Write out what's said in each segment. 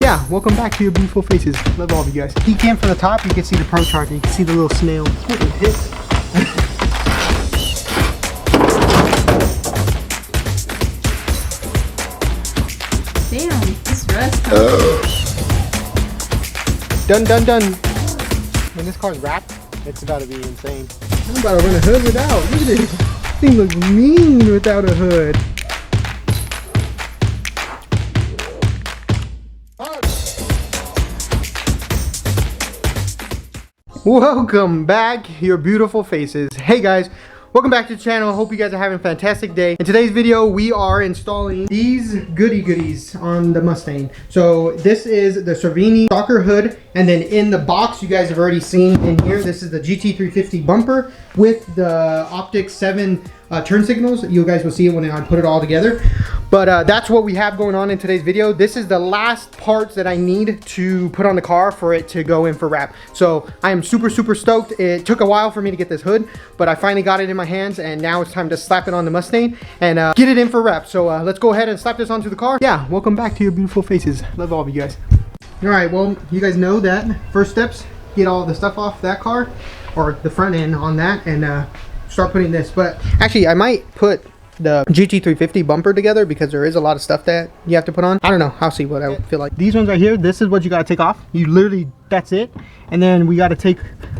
Yeah, welcome back to your beautiful faces. Love all of you guys. If you can from the top, you can see the Pro Charger. You can see the little snail. It's making hits. Damn, this rust. Done. When this car's wrapped, it's about to be insane. I'm about to run a hood without. Look at this. Thing looks mean without a hood. Welcome back, your beautiful faces. Hey guys, welcome back to the channel. Hope you guys are having a fantastic day. In today's video, we are installing these goodies on the Mustang. So this is the 𝐼𝐸 stalker hood, and then in the box you guys have already seen in here, this is the GT350 bumper with the Optic 7 turn signals. You guys will see it when I put it all together. But that's what we have going on in today's video. This is the last parts that I need to put on the car for it to go in for wrap. So I am super stoked. It took a while for me to get this hood, but I finally got it in my hands, and now it's time to slap it on the Mustang and get it in for wrap. So let's go ahead and slap this onto the car. Yeah, welcome back to your beautiful faces. Love all of you guys. All right, well, you guys know that first steps, get all the stuff off that car, or the front end on that, and start putting this. But actually, I might put the GT350 bumper together because there is a lot of stuff that you have to put on. I don't know, I'll see what I feel like. These ones right here, this is what you gotta take off. You literally, that's it. And then we gotta take,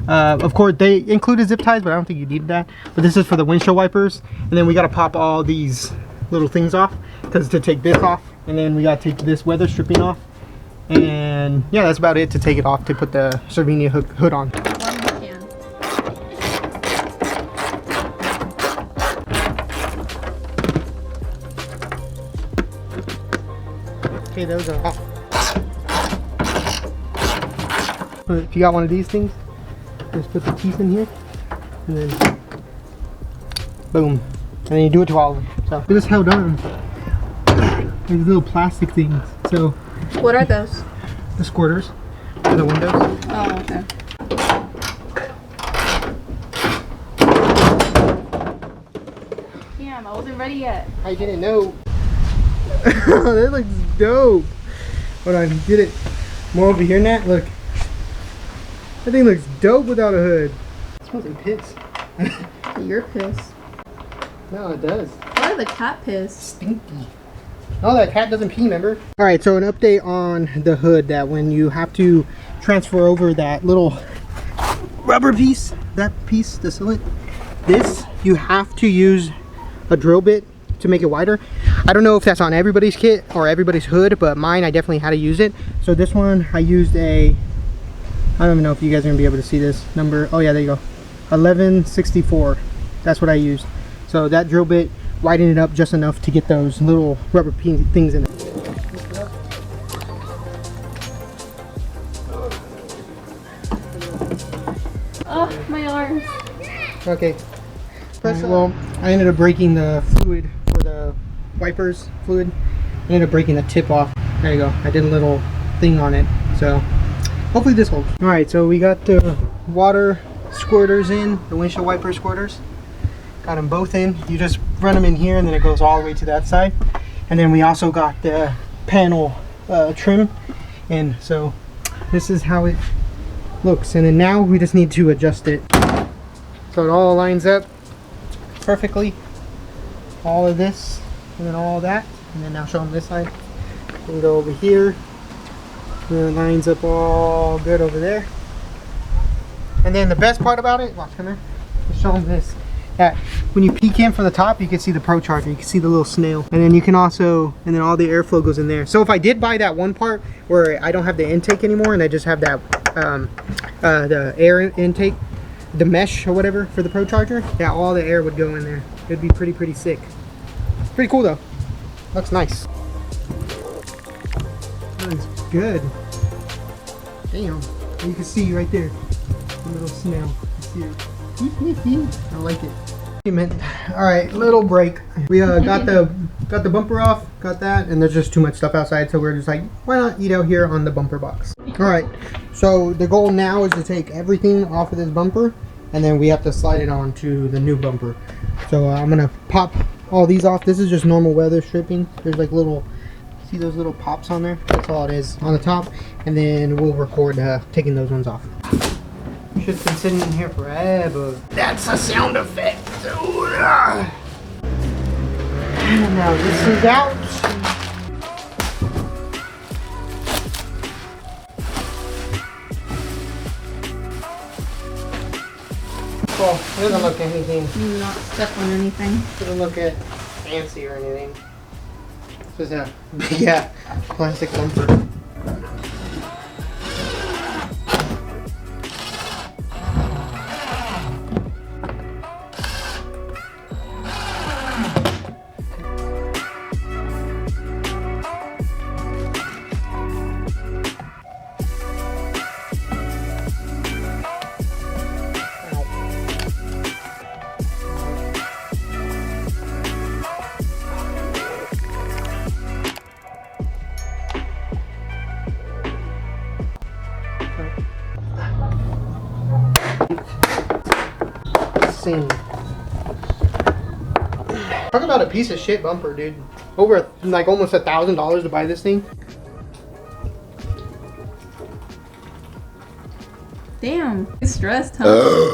of course they included zip ties, but I don't think you need that. But this is for the windshield wipers. And then we gotta pop all these little things off, because to take this off, and then we gotta take this weather stripping off. And yeah, that's about it to take it off to put the 𝐼𝐸 hood on. Okay, those are off. If you got one of these things, just put the teeth in here, and then boom, and then you do it to all of them. So it is held on. These little plastic things. So what are those? The squirters for the windows. Oh, okay. Damn, I wasn't ready yet. I didn't know. That looks dope. Hold on, get it more over here, Nat. Look, that thing looks dope without a hood. It smells like piss. You're pissed. No, it does. Why are the cat pissed? Stinky. Oh, that cat doesn't pee, remember? All right, so an update on the hood, that when you have to transfer over that little rubber piece, that piece, the cylinder, this, you have to use a drill bit to make it wider. I don't know if that's on everybody's kit or everybody's hood, but mine, I definitely had to use it. So this one, I used a, I don't even know if you guys are gonna be able to see this number. Oh yeah, there you go, 1164. That's what I used. So that drill bit widened it up just enough to get those little rubber things in it. Oh, my arms. Okay. Well, I ended up breaking the fluid for the wipers fluid. I ended up breaking the tip off. There you go. I did a little thing on it. So hopefully this holds. All right, so we got the water squirters in, the windshield wiper squirters. Got them both in. You just run them in here, and then it goes all the way to that side. And then we also got the panel trim in. So this is how it looks. And then now we just need to adjust it so it all lines up perfectly. All of this, and then all that, and then now show them this side. We can go over here, and then it lines up all good over there. And then the best part about it, watch, come here, just show them this. That when you peek in from the top, you can see the Pro Charger. You can see the little snail, and then you can also, and then all the airflow goes in there. So if I did buy that one part where I don't have the intake anymore, and I just have that the air intake, the mesh or whatever for the Pro Charger, yeah, all the air would go in there. It'd be pretty sick. It's pretty cool though. Looks nice. Looks good. Damn. You can see right there the little snail. You see it? I like it. All right, little break. We got the bumper off, got that, and there's just too much stuff outside, so we're just like, why not eat out here on the bumper box? All right, so the goal now is to take everything off of this bumper, and then we have to slide it on to the new bumper. So I'm gonna pop all these off. This is just normal weather stripping. There's like little See those little pops on there? That's all it is on the top. And then we'll record taking those ones off. Should have been sitting in here forever. That's a sound effect. And now this is out. Well, it doesn't look anything. You're not stuck on anything. It doesn't look fancy or anything. It's just a big plastic bumper. Talk about a piece of shit bumper, dude. Over like almost $1,000 to buy this thing. Damn, you're stressed, huh?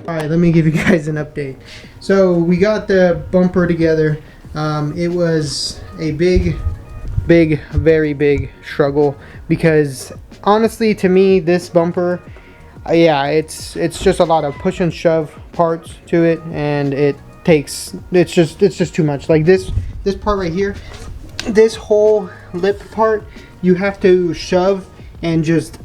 Alright, let me give you guys an update. So we got the bumper together. It was a very big struggle because honestly, to me, this bumper, yeah, it's just a lot of push and shove parts to it, and it's just too much. Like this part right here, this whole lip part, you have to shove and just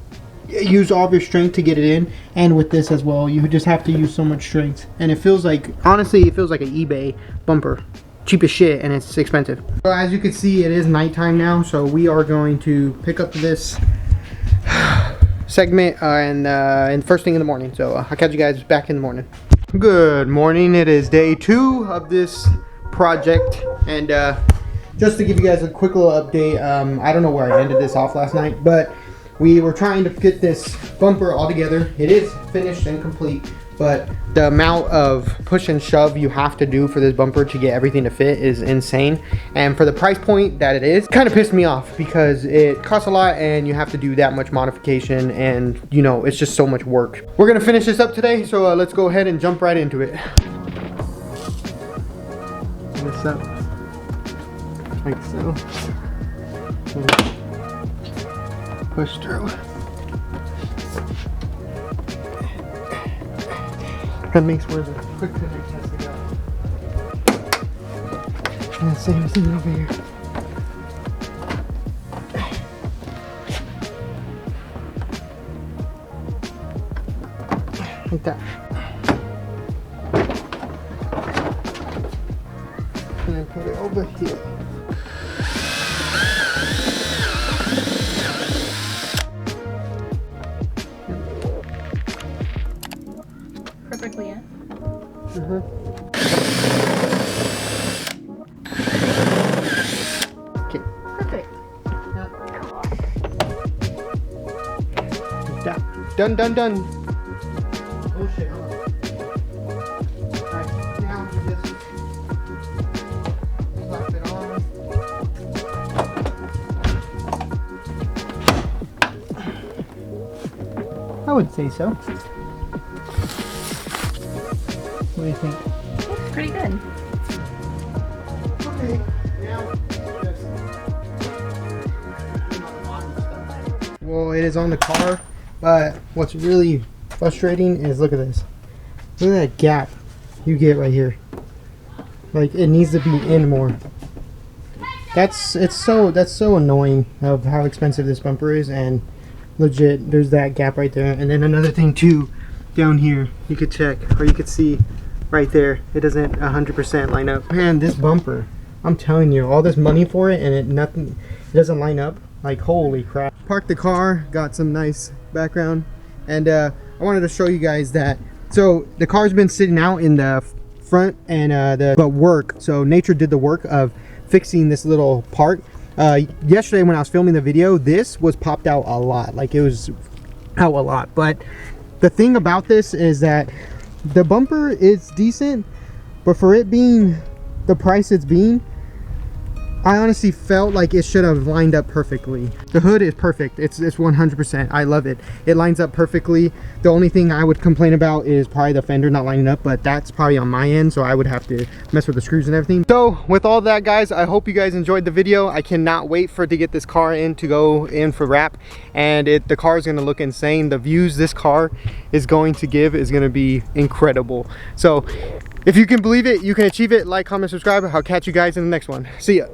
use all of your strength to get it in. And with this as well, you just have to use so much strength, and it feels like, honestly, it feels like an eBay bumper. Cheap as shit, and it's expensive. So as you can see, it is nighttime now, so we are going to pick up this segment and first thing in the morning. So I'll catch you guys back in the morning. Good morning. It is day 2 of this project, and just to give you guys a quick little update, I don't know where I ended this off last night, but we were trying to get this bumper all together. It is finished and complete, but the amount of push and shove you have to do for this bumper to get everything to fit is insane. And for the price point that it is, kind of pissed me off because it costs a lot and you have to do that much modification, and you know, it's just so much work. We're gonna finish this up today, so let's go ahead and jump right into it. This up like so. Push through. That makes where the quick connect has to go. And the same thing over here. Like that. And then put it over here. Perfectly, yeah. Okay. Perfect. Like that. Done. Oh shit. Alright, now we just slap it on. I would say so. What do you think? Looks pretty good. Okay, now well, it is on the car, but what's really frustrating is, look at this. Look at that gap you get right here. Like, it needs to be in more. That's so annoying of how expensive this bumper is, and legit, there's that gap right there. And then another thing too, down here, you could check, or you could see right there, it doesn't 100% line up. Man, this bumper, I'm telling you, all this money for it, and it doesn't line up. Like, holy crap. Parked the car, got some nice background, and I wanted to show you guys that. So the car's been sitting out in the front, and so Nature did the work of fixing this little part. Yesterday when I was filming the video, this was popped out a lot. Like, it was out a lot, but The thing about this is that the bumper is decent, but for it being the price it's being, I honestly felt like it should have lined up perfectly. The hood is perfect. It's 100%. I love it. It lines up perfectly. The only thing I would complain about is probably the fender not lining up, but that's probably on my end, so I would have to mess with the screws and everything. So with all that, guys, I hope you guys enjoyed the video. I cannot wait for it to get this car in to go in for wrap, and the car is going to look insane. The views this car is going to give is going to be incredible. So if you can believe it, you can achieve it. Like, comment, subscribe. I'll catch you guys in the next one. See ya.